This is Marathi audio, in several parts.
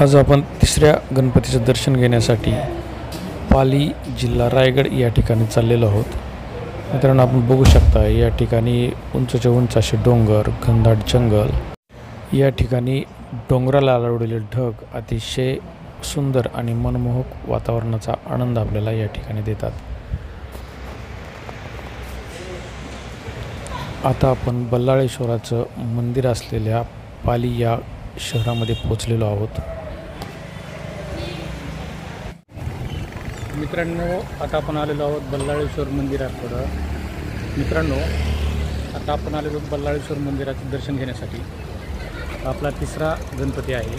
आज आपण तिसऱ्या गणपतीचं दर्शन घेण्यासाठी पाली जिल्हा रायगड या ठिकाणी चाललेलो आहोत. मित्रांनो, आपण बघू शकता या ठिकाणी उंचच्या उंच असे डोंगर, घनदाट जंगल, या ठिकाणी डोंगराला लावलेले ढग अतिशय सुंदर आणि मनमोहक वातावरणाचा आनंद आपल्याला या ठिकाणी देतात. आता आपण बल्लाळेश्वराचं मंदिर असलेल्या पाली या शहरामध्ये पोहोचलेलो आहोत. मित्रांनो, आता आपण आलेलो आहोत बल्लाळेश्वर मंदिराकडं. मित्रांनो, आता आपण आलेलो बल्लाळेश्वर मंदिराचं दर्शन घेण्यासाठी. आपला तिसरा गणपती आहे.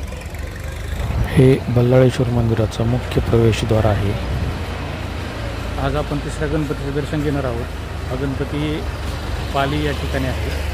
हे बल्लाळेश्वर मंदिराचं मुख्य प्रवेशद्वार आहे. आज आपण तिसऱ्या गणपतीचं दर्शन घेणार आहोत. हा गणपती पाली या ठिकाणी आहे.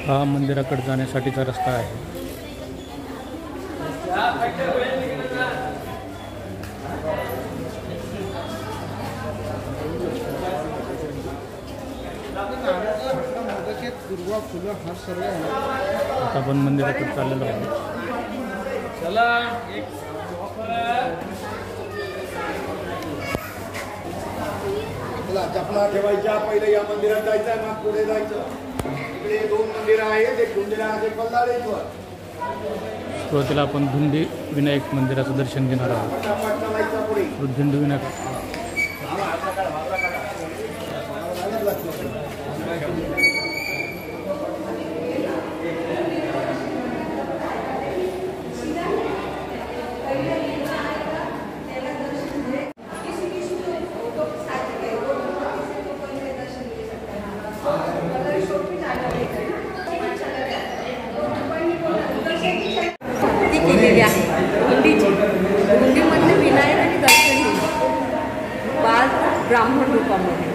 हा मंदिराकडे जाण्यासाठीचा रस्ता आहे. आता आपण मंदिराकडे चाललेलो आहोत. चपला ठेवायच्या, पहिले या मंदिरात जायचं, मग पुढे जायचं. इकडे 2 मंदिर आहेत, एक धुंडीला बल्लाळेश्वर. सुरुवातीला आपण धुंडी विनायक मंदिराचं दर्शन घेणार आहोत. धुंडी विनायक केलेली आहे. धुंडीमधले विनायकाने दर्शन बाल ब्राह्मण रूपामध्ये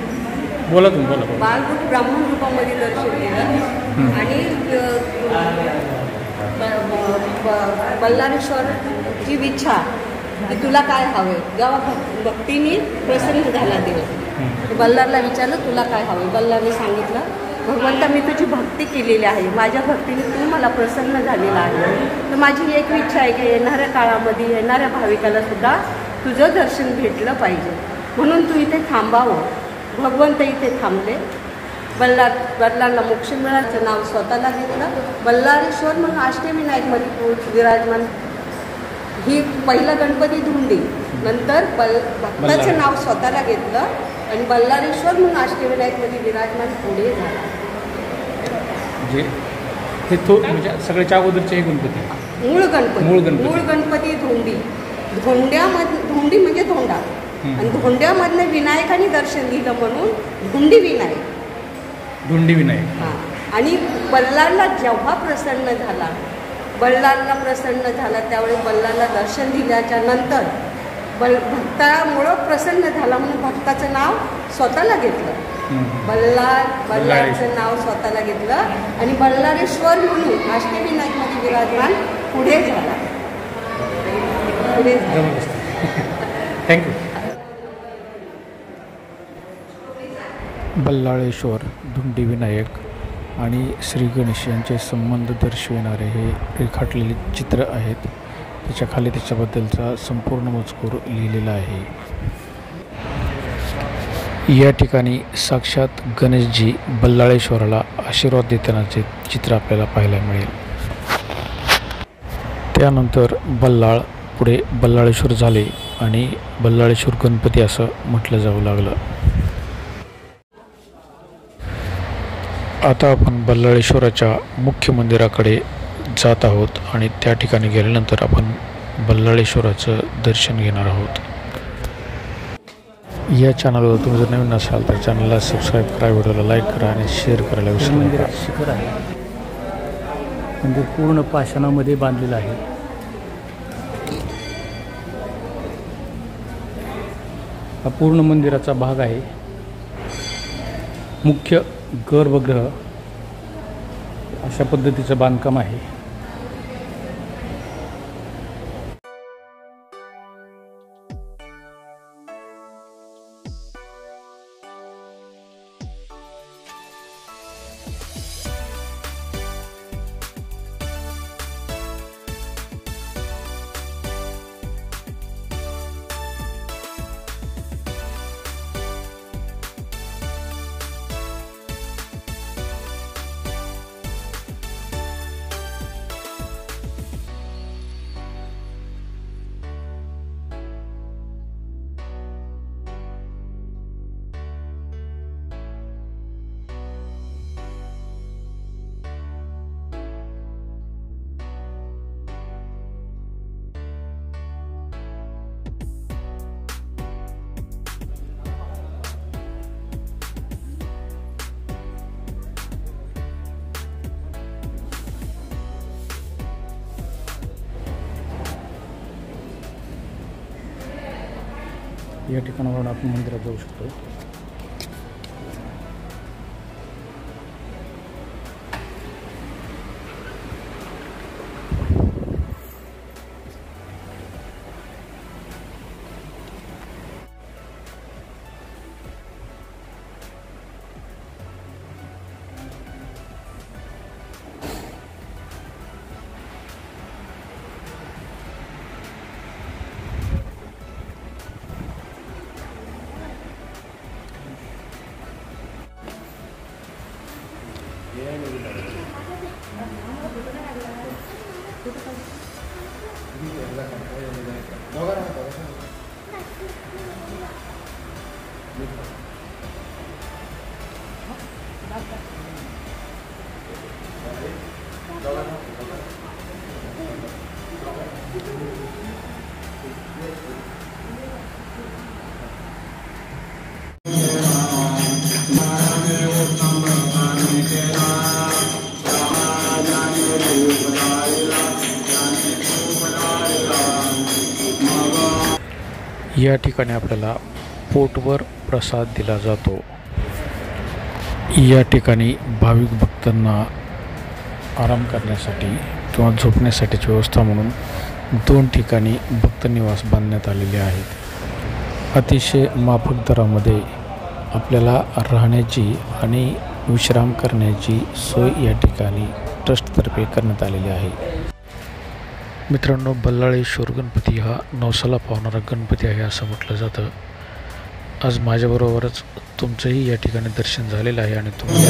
बाल ब्राह्मण रूपामध्ये दर्शन दिलं. आणि बल्लाळेश्वरची इच्छा की तुला काय हवं, जेव्हा भक्तीने प्रसन्न झाला देव, बल्लारला विचारलं तुला काय हवं. बल्लारने सांगितलं, भगवंता मी तुझी भक्ती केलेली आहे, माझ्या भक्तीने तू मला प्रसन्न झालेला आहे. तर माझी एक इच्छा आहे की येणाऱ्या काळामध्ये येणाऱ्या भाविकाला सुद्धा तुझं दर्शन भेटलं पाहिजे, म्हणून तू इथे थांबावं. भगवंत इथे थांबले. बल्लारला मोक्ष मिळाल्याचं नाव स्वतःला घेतलं. बल्लाळेश्वर म्हणून अष्टविनायकमध्ये विराजमान. ही पहिला गणपती धुंडी, नंतर भक्ताचं नाव स्वतःला घेतलं आणि बल्लाळेश्वर म्हणून अष्टविनायकमध्ये विराजमान पुढे झाला. म्हणजे सगळ्याच्या अगोदरचे हे गणपती मूळ गणपती धुंडी. धुंडी म्हणजे धोंडा, आणि धोंड्यामधनं विनायकाने दर्शन दिलं म्हणून धुंडी विनायक. आणि बल्लारला जेव्हा प्रसन्न झाला त्यावेळी बल्लारला दर्शन दिल्याच्या नंतर भक्तामुळं प्रसन्न झाला म्हणून भक्ताचं नाव स्वतःला घेतलं. बल्लारचं नाव स्वतःला घेतलं आणि बल्लाळेश्वर म्हणून अष्टविनायकमध्ये विराजमान पुढे झाला. थँक्यू. बल्लाळेश्वर, धुंडी विनायक आणि श्री गणेश यांचे संबंध दर्शविणारे हे रेखाटलेले चित्र आहेत. त्याच्या खाली त्याच्याबद्दलचा संपूर्ण मजकूर लिहिलेला आहे. या ठिकाणी साक्षात गणेशजी बल्लाळेश्वराला आशीर्वाद देतानाचे चित्र आपल्याला पाहायला मिळेल. त्यानंतर पुढे बल्लाळेश्वर झाले आणि बल्लाळेश्वर गणपती असं म्हटलं जाऊ लागलं. आता आपण बल्लाळेश्वराच्या मुख्य मंदिराकडे जात आहोत आणि त्या ठिकाणी गेल्यानंतर आपण बल्लाळेश्वराचं दर्शन घेणार आहोत. या चॅनलवर तुम्ही जर नवीन असाल तर चॅनलला सबस्क्राईब करा, व्हिडिओला लाईक करा आणि शेअर करायला विसरू नका. मंदिरात शिखर आहे. मंदिर पूर्ण पाषाणामध्ये बांधलेलं आहे. हा पूर्ण मंदिराचा भाग आहे. मुख्य गर्भगृह अशा पद्धतीचं बांधकाम आहे. या ठिकाणावरून आपण मंदिरात जाऊ शकतो. या ठिकाणी आपल्याला पोटवर प्रसाद दिला जातो. या ठिकाणी भाविक भक्तांना आराम करण्यासाठी किंवा झोपण्यासाठीची व्यवस्था म्हणून 2 ठिकाणी भक्तनिवास बांधण्यात आलेले आहेत. अतिशय माफक दरामध्ये आपल्याला राहण्याची आणि विश्राम करण्याची सोय या ठिकाणी ट्रस्टतर्फे करण्यात आलेली आहे. मित्रांनो, बल्लाळेश्वर गणपती हा नवसाला पावणारा गणपती आहे असं म्हटलं जातं. आज माझ्याबरोबरच तुमचंही या ठिकाणी दर्शन झालेलं आहे आणि तुम्हाला